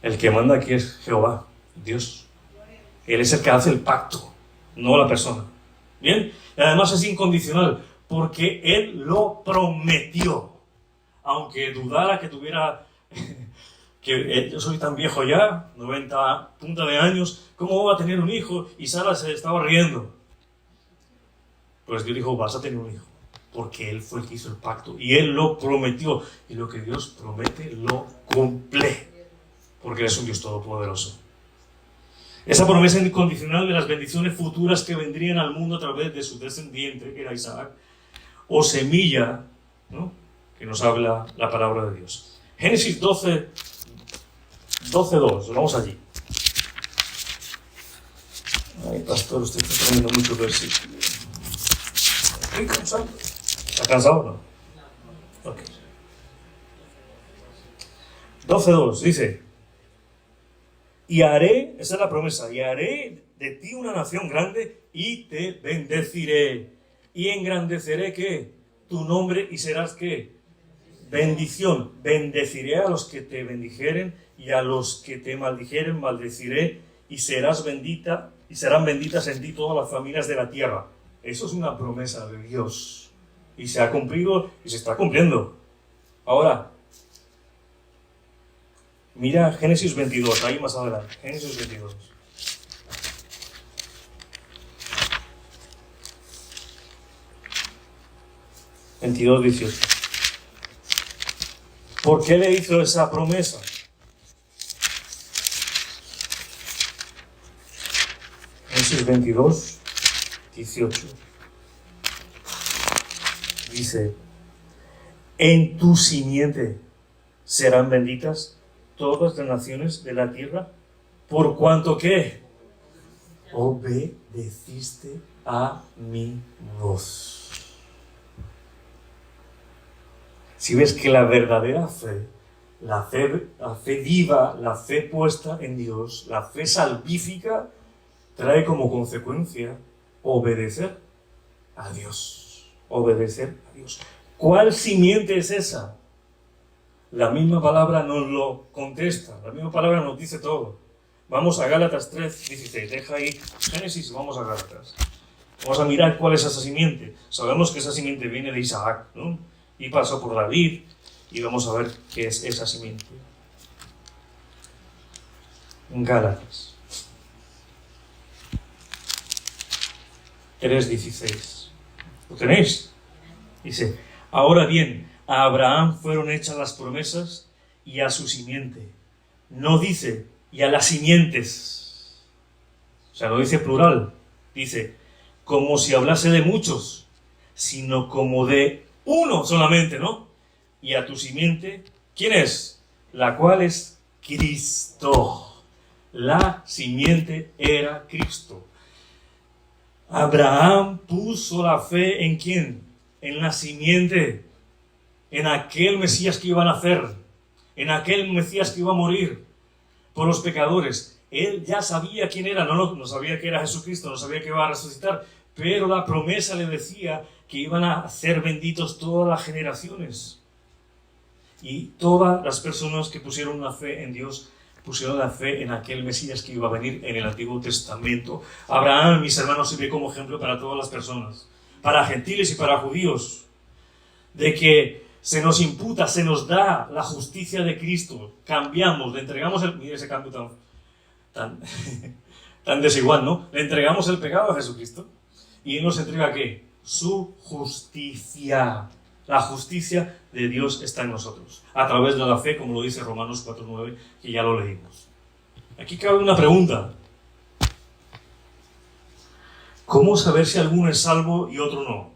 El que manda aquí es Jehová, Dios. Él es el que hace el pacto, no la persona. ¿Bien? Y además es incondicional, porque Él lo prometió. Aunque dudara que tuviera, que yo soy tan viejo ya, 90 punta de años, ¿cómo voy a tener un hijo? Y Sara se estaba riendo. Pues Dios dijo, vas a tener un hijo. Porque Él fue el que hizo el pacto. Y Él lo prometió. Y lo que Dios promete, lo cumple. Porque Él es un Dios todopoderoso. Esa promesa incondicional de las bendiciones futuras que vendrían al mundo a través de su descendiente, que era Isaac, o semilla, ¿no?, que nos habla la palabra de Dios. Génesis 12:2. Vamos allí. Ay, pastor, usted está poniendo muchos versículos. Estoy cansado. ¿Está cansado o no? Ok. 12:2 dice: y haré, esa es la promesa, y haré de ti una nación grande y te bendeciré. Y engrandeceré, ¿qué? Tu nombre y serás, ¿qué? Bendición. Bendeciré a los que te bendijeren y a los que te maldijeren maldeciré y serás bendita y serán benditas en ti todas las familias de la tierra. Eso es una promesa de Dios. Y se ha cumplido y se está cumpliendo. Ahora, mira Génesis 22, ahí más adelante. Génesis 22. (22:18). ¿Por qué le hizo esa promesa? Génesis 22:18. Dice: en tu simiente serán benditas todas las naciones de la tierra, por cuanto que obedeciste a mi voz. Si ves que la verdadera fe, la fe viva, la fe puesta en Dios, la fe salvífica, trae como consecuencia obedecer a Dios. Obedecer a Dios. ¿Cuál simiente es esa? La misma palabra nos lo contesta, la misma palabra nos dice todo. Vamos a Gálatas 3:16, deja ahí Génesis y vamos a Gálatas. Vamos a mirar cuál es esa simiente. Sabemos que esa simiente viene de Isaac, ¿no? Y pasó por David, y vamos a ver qué es esa simiente. Gálatas 3:16. ¿Lo tenéis? Dice, ahora bien, a Abraham fueron hechas las promesas y a su simiente. No dice, y a las simientes. O sea, lo dice plural. Dice, como si hablase de muchos, sino como de uno solamente, ¿no? Y a tu simiente, ¿quién es? La cual es Cristo. La simiente era Cristo. Abraham puso la fe ¿en quién? En la simiente, en aquel Mesías que iba a nacer, en aquel Mesías que iba a morir por los pecadores. Él ya sabía quién era, no sabía que era Jesucristo, no sabía que iba a resucitar, pero la promesa le decía que iban a ser benditos todas las generaciones. Y todas las personas que pusieron la fe en Dios, pusieron la fe en aquel Mesías que iba a venir en el Antiguo Testamento. Abraham, mis hermanos, sirve como ejemplo para todas las personas, para gentiles y para judíos, de que se nos imputa, se nos da la justicia de Cristo. Cambiamos, le entregamos mire ese cambio tan desigual, ¿no? Le entregamos el pecado a Jesucristo y Él nos entrega ¿qué? Su justicia. La justicia de Dios está en nosotros, a través de la fe, como lo dice Romanos 4:9, que ya lo leímos. Aquí cabe una pregunta. ¿Cómo saber si alguno es salvo y otro no?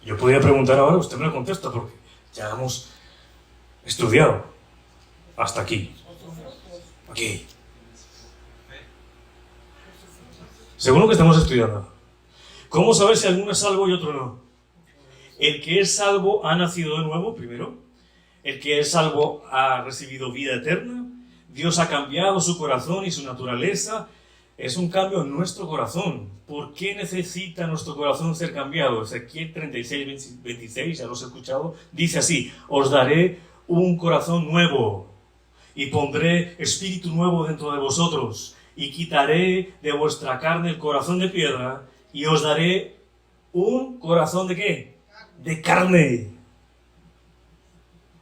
Yo podría preguntar ahora, usted me lo contesta, porque ya hemos estudiado hasta aquí. Aquí. Según lo que estamos estudiando. ¿Cómo saber si alguno es salvo y otro no? El que es salvo ha nacido de nuevo, primero. El que es salvo ha recibido vida eterna. Dios ha cambiado su corazón y su naturaleza. Es un cambio en nuestro corazón. ¿Por qué necesita nuestro corazón ser cambiado? Ezequiel 36:26, ya lo he escuchado, dice así: os daré un corazón nuevo y pondré espíritu nuevo dentro de vosotros y quitaré de vuestra carne el corazón de piedra y os daré un corazón ¿de qué? De carne.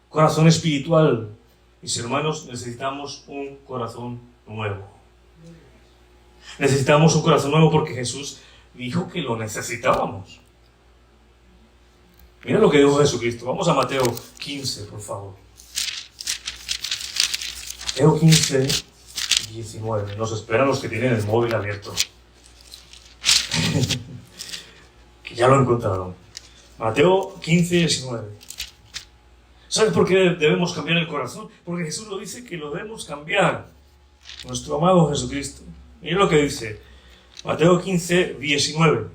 Corazón espiritual. Mis hermanos, necesitamos un corazón nuevo. Necesitamos un corazón nuevo porque Jesús dijo que lo necesitábamos. Mira lo que dijo Jesucristo. Vamos a Mateo 15, por favor. Mateo 15, 19. Nos esperan los que tienen el móvil abierto. Que ya lo encontraron. Mateo 15, 19. ¿Sabes por qué debemos cambiar el corazón? Porque Jesús lo dice que lo debemos cambiar. Nuestro amado Jesucristo. Miren lo que dice Mateo 15, 19.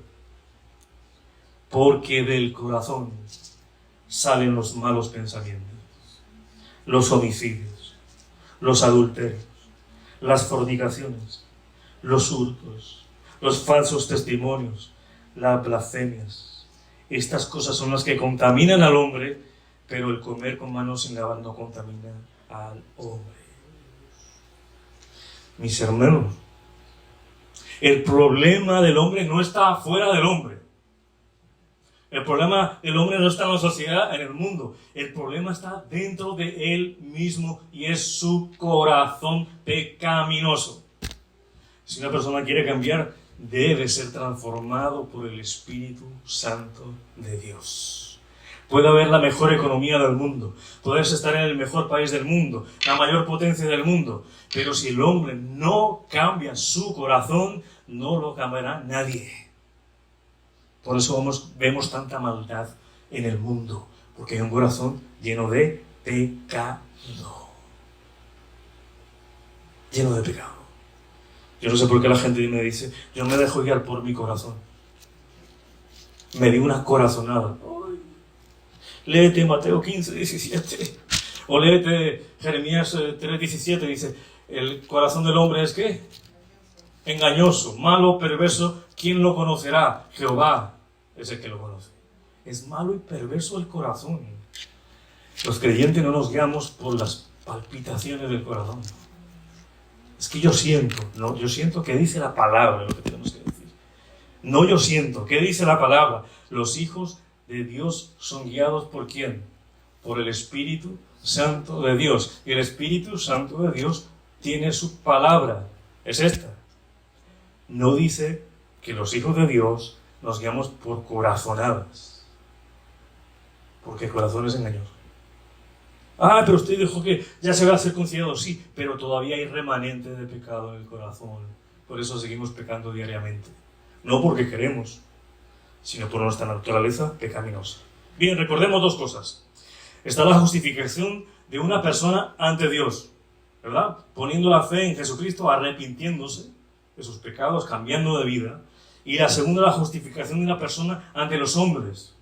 Porque del corazón salen los malos pensamientos, los homicidios, los adulterios, las fornicaciones, los hurtos, los falsos testimonios, las blasfemias. Estas cosas son las que contaminan al hombre, pero el comer con manos sin lavar no contamina al hombre. Mis hermanos, el problema del hombre no está fuera del hombre. El problema del hombre no está en la sociedad, en el mundo. El problema está dentro de él mismo y es su corazón pecaminoso. Si una persona quiere cambiar, debe ser transformado por el Espíritu Santo de Dios. Puede haber la mejor economía del mundo, puedes estar en el mejor país del mundo, la mayor potencia del mundo, pero si el hombre no cambia su corazón, no lo cambiará nadie. Por eso vemos tanta maldad en el mundo, porque hay un corazón lleno de pecado. Lleno de pecado. Yo no sé por qué la gente me dice, yo me dejo guiar por mi corazón. Me di una corazonada. Ay. Léete Mateo 15, 17. O léete Jeremías 3, 17. Dice, el corazón del hombre es ¿qué? Engañoso, malo, perverso. ¿Quién lo conocerá? Jehová es el que lo conoce. Es malo y perverso el corazón. Los creyentes no nos guiamos por las palpitaciones del corazón. Es que yo siento, no, yo siento que dice la palabra lo que tenemos que decir. No yo siento, ¿qué dice la palabra? Los hijos de Dios son guiados ¿por quién? Por el Espíritu Santo de Dios. Y el Espíritu Santo de Dios tiene su palabra. Es esta. No dice que los hijos de Dios nos guiamos por corazonadas. Porque el corazón es engañoso. Ah, pero usted dijo que ya se va a circuncidado. Sí, pero todavía hay remanente de pecado en el corazón. Por eso seguimos pecando diariamente. No porque queremos, sino por nuestra naturaleza pecaminosa. Bien, recordemos dos cosas. Está la justificación de una persona ante Dios, ¿verdad? Poniendo la fe en Jesucristo, arrepintiéndose de sus pecados, cambiando de vida. Y la segunda, la justificación de una persona ante los hombres.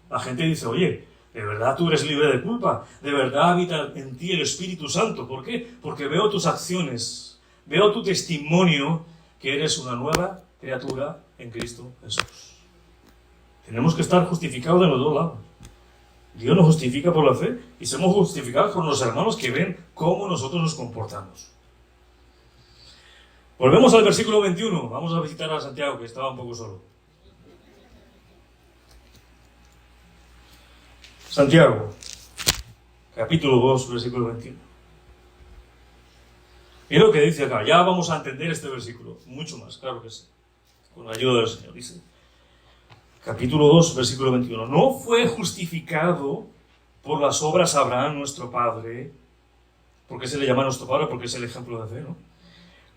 La gente dice, oye, ¿de verdad tú eres libre de culpa? ¿De verdad habita en ti el Espíritu Santo? ¿Por qué? Porque veo tus acciones, veo tu testimonio que eres una nueva criatura en Cristo Jesús. Tenemos que estar justificados de los dos lados. Dios nos justifica por la fe y somos justificados por los hermanos que ven cómo nosotros nos comportamos. Volvemos al versículo 21. Vamos a visitar a Santiago, que estaba un poco solo. Santiago, capítulo 2, versículo 21. Mira lo que dice acá. Ya vamos a entender este versículo. Mucho más, claro que sí. Con la ayuda del Señor. Dice, capítulo 2, versículo 21. No fue justificado por las obras Abraham, nuestro padre. ¿Por qué se le llama nuestro padre? Porque es el ejemplo de fe, ¿no?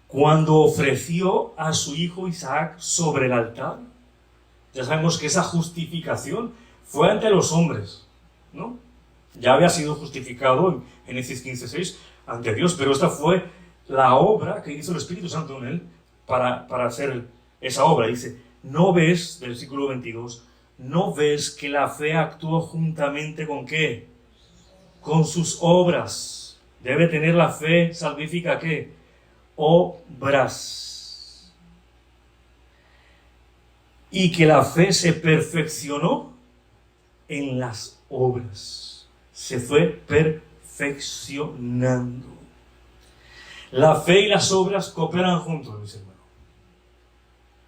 Cuando ofreció a su hijo Isaac sobre el altar. Ya sabemos que esa justificación fue ante los hombres, ¿no? Ya había sido justificado en Génesis 15:6 ante Dios, pero esta fue la obra que hizo el Espíritu Santo en él para hacer esa obra. Dice, ¿no ves, del versículo 22, no ves que la fe actuó juntamente con qué? Con sus obras. Debe tener la fe salvífica ¿qué? Obras. Y que la fe se perfeccionó en las obras. Se fue perfeccionando. La fe y las obras cooperan juntos, mis hermanos.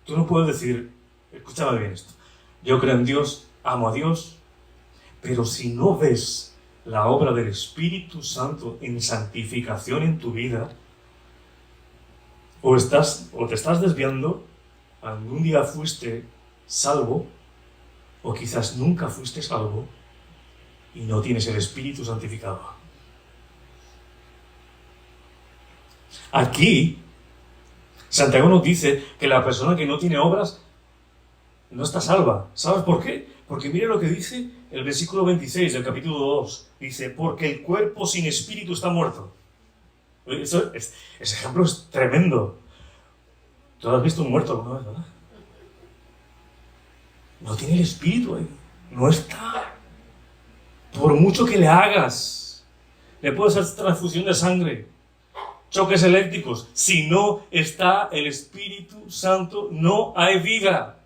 Tú no puedes decir, escúchame bien esto, yo creo en Dios, amo a Dios, pero si no ves la obra del Espíritu Santo en santificación en tu vida, o te estás desviando, algún día fuiste salvo, o quizás nunca fuiste salvo, y no tienes el Espíritu santificado. Aquí, Santiago nos dice que la persona que no tiene obras no está salva. ¿Sabes por qué? Porque mire lo que dice el versículo 26 del capítulo 2. Dice, porque el cuerpo sin espíritu está muerto. Ese ejemplo es tremendo. Tú has visto un muerto alguna vez, ¿verdad? No tiene el espíritu ahí. No está. Por mucho que le hagas, le puedes hacer transfusión de sangre, choques eléctricos. Si no está el Espíritu Santo, no hay vida.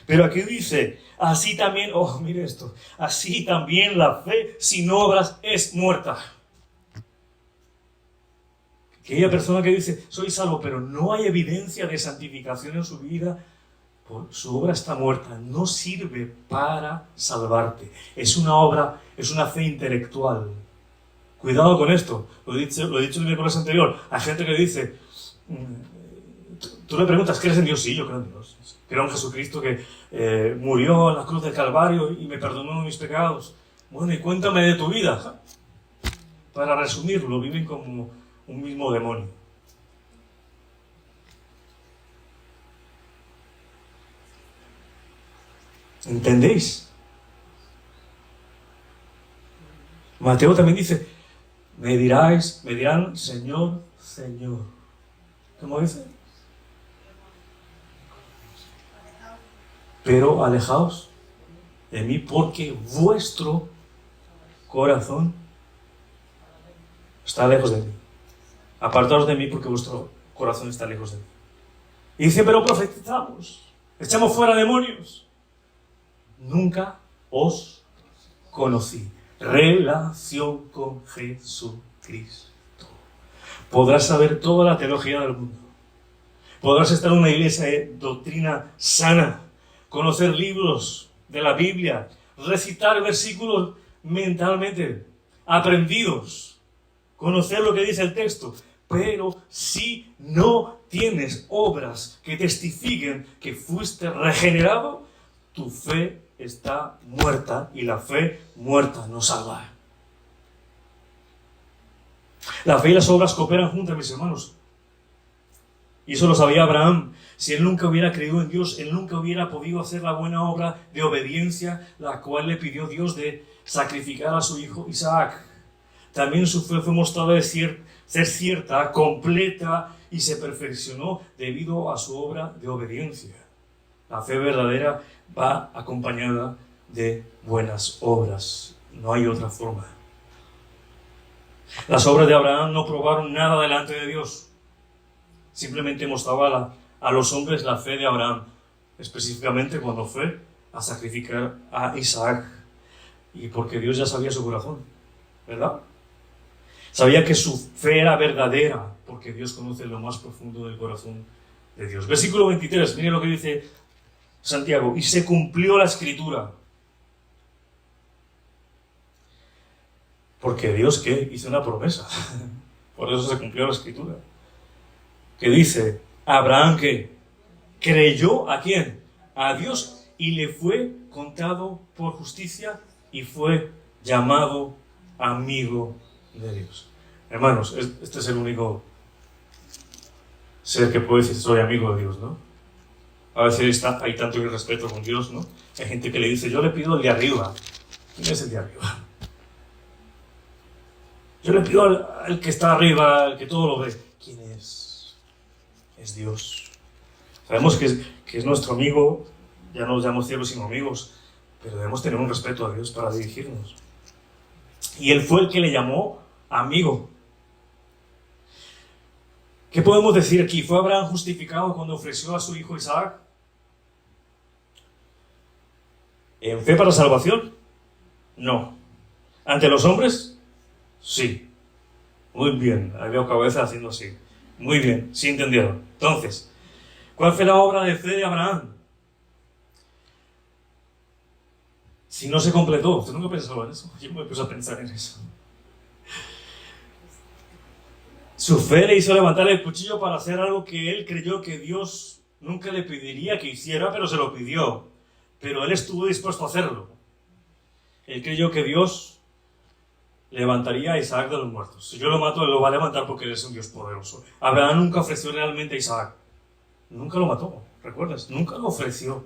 Pero aquí dice, así también, oh, mire esto, así también la fe sin obras es muerta. Aquella persona que dice, soy salvo, pero no hay evidencia de santificación en su vida, su obra está muerta, no sirve para salvarte. Es una obra, es una fe intelectual. Cuidado con esto, lo he dicho el miércoles anterior. Hay gente que dice, tú le preguntas, ¿crees en Dios? Sí, yo creo en Dios. Creo en Jesucristo que murió en la cruz del Calvario y me perdonó mis pecados. Bueno, y cuéntame de tu vida. Para resumirlo, viven como un mismo demonio. ¿Entendéis? Mateo también dice, me dirán, Señor, Señor. ¿Cómo dice? Pero alejaos de mí porque vuestro corazón está lejos de mí. Apartaos de mí porque vuestro corazón está lejos de mí. Y dice, pero profetizamos, echamos fuera demonios. Nunca os conocí. Relación con Jesucristo. Podrás saber toda la teología del mundo. Podrás estar en una iglesia de doctrina sana, conocer libros de la Biblia, recitar versículos mentalmente aprendidos, conocer lo que dice el texto. Pero si no tienes obras que testifiquen que fuiste regenerado, tu fe está muerta y la fe muerta no salva. La fe y las obras cooperan juntas, mis hermanos. Y eso lo sabía Abraham. Si él nunca hubiera creído en Dios, él nunca hubiera podido hacer la buena obra de obediencia, la cual le pidió Dios de sacrificar a su hijo Isaac. También su fe fue mostrada de ser cierta, completa, y se perfeccionó debido a su obra de obediencia. La fe verdadera va acompañada de buenas obras. No hay otra forma. Las obras de Abraham no probaron nada delante de Dios. Simplemente mostraba a los hombres la fe de Abraham, específicamente cuando fue a sacrificar a Isaac. Y porque Dios ya sabía su corazón, ¿verdad? Sabía que su fe era verdadera, porque Dios conoce lo más profundo del corazón de Dios. Versículo 23, mire lo que dice Santiago. Y se cumplió la escritura. Porque Dios, ¿qué? Hizo una promesa. Por eso se cumplió la escritura. Que dice, Abraham, ¿qué? Creyó ¿a quién? A Dios, y le fue contado por justicia y fue llamado amigo de Dios. Hermanos, este es el único ser que puede decir soy amigo de Dios, ¿no? A veces hay tanto irrespeto con Dios, ¿no? Hay gente que le dice, yo le pido el de arriba. ¿Quién es el de arriba? Yo le pido al que está arriba, al que todo lo ve. ¿Quién es? Es Dios. Sabemos que es nuestro amigo, ya no nos llamamos cielos sino amigos, pero debemos tener un respeto a Dios para dirigirnos. Y él fue el que le llamó amigo. ¿Qué podemos decir aquí? ¿Fue Abraham justificado cuando ofreció a su hijo Isaac? ¿En fe para salvación? No. ¿Ante los hombres? Sí. Muy bien. Ahí veo cabeza haciendo así. Muy bien. Sí entendieron. Entonces, ¿cuál fue la obra de fe de Abraham? Si no se completó. ¿Usted nunca pensaba en eso? Yo me puse a pensar en eso. Su fe le hizo levantar el cuchillo para hacer algo que él creyó que Dios nunca le pediría que hiciera, pero se lo pidió. Pero él estuvo dispuesto a hacerlo. Él creyó que Dios levantaría a Isaac de los muertos. Si yo lo mato, él lo va a levantar porque él es un Dios poderoso. Abraham nunca ofreció realmente a Isaac. Nunca lo mató, ¿recuerdas? Nunca lo ofreció.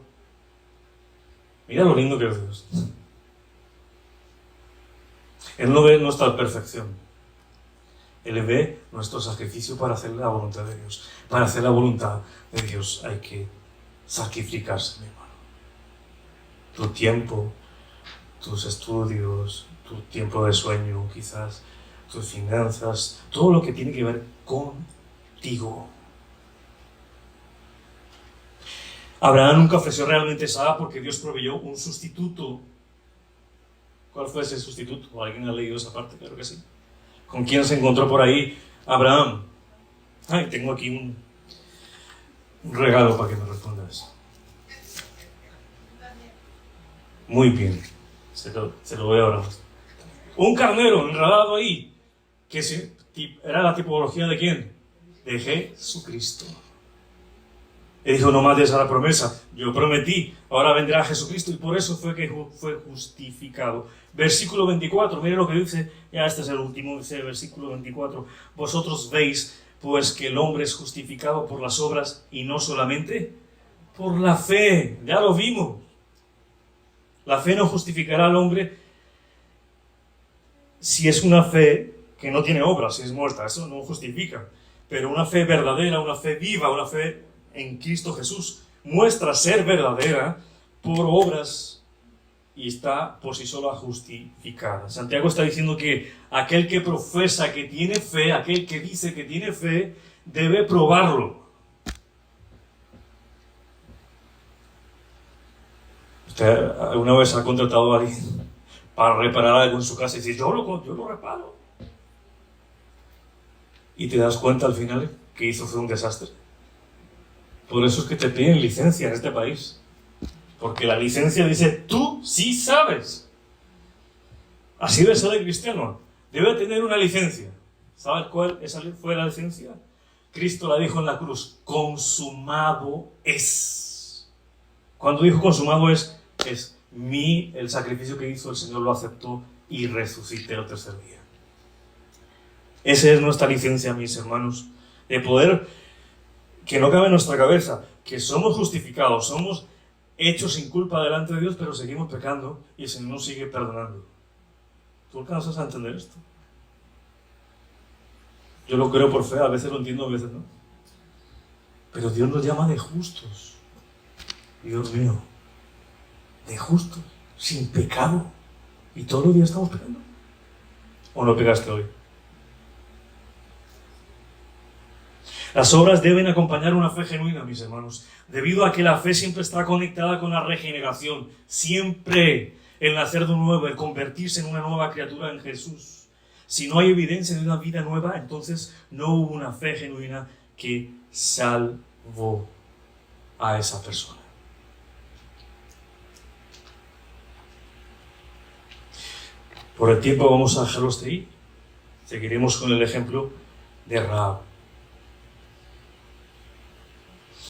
Mira lo lindo que es Dios. Él no ve nuestra perfección. Él ve nuestro sacrificio para hacer la voluntad de Dios. Para hacer la voluntad de Dios hay que sacrificarse, mi hermano. Tu tiempo, tus estudios, tu tiempo de sueño, quizás, tus finanzas, todo lo que tiene que ver contigo. Abraham nunca ofreció realmente Isaac porque Dios proveyó un sustituto. ¿Cuál fue ese sustituto? ¿Alguien ha leído esa parte? Claro que sí. ¿Con quién se encontró por ahí Abraham? Ay, tengo aquí un regalo para que me respondas. Muy bien, se lo voy ahora. Un carnero enredado ahí, que era la tipología ¿de quién? De Jesucristo. Él dijo, no mates a la promesa, yo prometí, ahora vendrá Jesucristo, y por eso fue que fue justificado. Versículo 24, mire lo que dice, ya este es el último, dice el versículo 24, vosotros veis pues que el hombre es justificado por las obras y no solamente por la fe, ya lo vimos. La fe no justificará al hombre si es una fe que no tiene obras, si es muerta, eso no justifica. Pero una fe verdadera, una fe viva, una fe en Cristo Jesús, muestra ser verdadera por obras y está por sí sola justificada. Santiago está diciendo que aquel que profesa que tiene fe, aquel que dice que tiene fe, debe probarlo. ¿Usted alguna vez ha contratado a alguien para reparar algo en su casa y dice, yo lo reparo? Y te das cuenta al final que hizo fue un desastre. Por eso es que te piden licencia en este país. Porque la licencia dice, tú sí sabes. Así debe ser el cristiano. Debe tener una licencia. ¿Sabes cuál fue la licencia? Cristo la dijo en la cruz, consumado es. Cuando dijo consumado es el sacrificio que hizo, el Señor lo aceptó y resucité al tercer día. Esa es nuestra licencia, mis hermanos, de poder, que no cabe en nuestra cabeza, que somos justificados, somos hechos sin culpa delante de Dios, pero seguimos pecando y el Señor nos sigue perdonando. ¿Tú alcanzas a entender esto? Yo lo creo por fe, a veces lo entiendo, a veces no. Pero Dios nos llama de justos. Dios mío, de justos, sin pecado. Y todos los días estamos pecando. ¿O no pecaste hoy? Las obras deben acompañar una fe genuina, mis hermanos, debido a que la fe siempre está conectada con la regeneración, siempre el nacer de nuevo, el convertirse en una nueva criatura en Jesús. Si no hay evidencia de una vida nueva, entonces no hubo una fe genuina que salvó a esa persona. Por el tiempo vamos a dejarlo hasta ahí. Seguiremos con el ejemplo de Rahab.